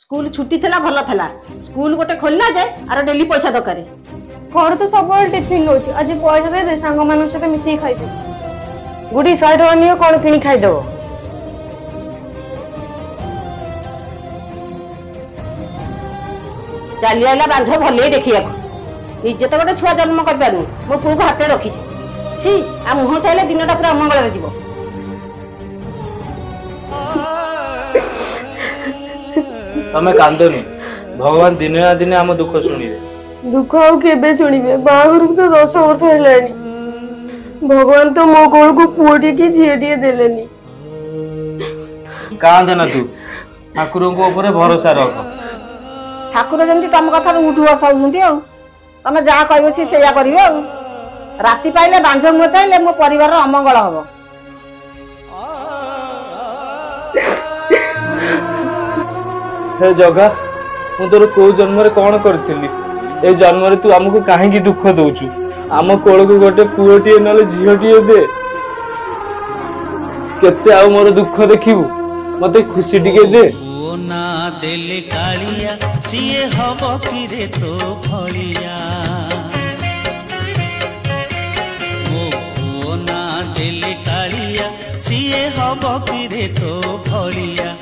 school छुट्टी थला भल थला स्कूल गोटे खोलना जे आरो डेली पैसा दरकार घर तो सब टिफिन होची आज पैसा दे दे सांग मान सहित मिसी खाइ गुडी 100 टका नियो कोन किनी खाइ दो चली आइला बांझ भले देखिया निजे तो गोटे छुआ जन्म कर पारू मो पु को हाथे रखी छी आ मुह चाइले दिनटा पूरा अमंगल रे जीवो तमे कांदोनी भगवान दिने ना दिने हम दुख सुनिबे दुख आउ केबे सुनिबे बाहर तो 10 वर्ष हेलानी भगवान तो मो कोल को पुओटी की झिएटी देलेनी कांद ना तू ठाकुर को ऊपर भरोसा रख ठाकुर जंती तम कथा उठु बसाउंती आ तमे जा कहबो सी सेया करियो राति पाइले बांझ मु चाइले मो परिवार अमंगल हबो हे जगा मु तोर को जन्म रे कोन करथिली ए जन्म रे तू हमको काहे की दुख दउचु आम कोल को गोटे पुओटी नले झियोटी दे केते आ मोर दुख देखिबू मते खुशी टिके दे ओ ना देले कालिया सिए हबो कि रे तो भलिया ओ ना देले कालिया सिए हबो कि रे तो भलिया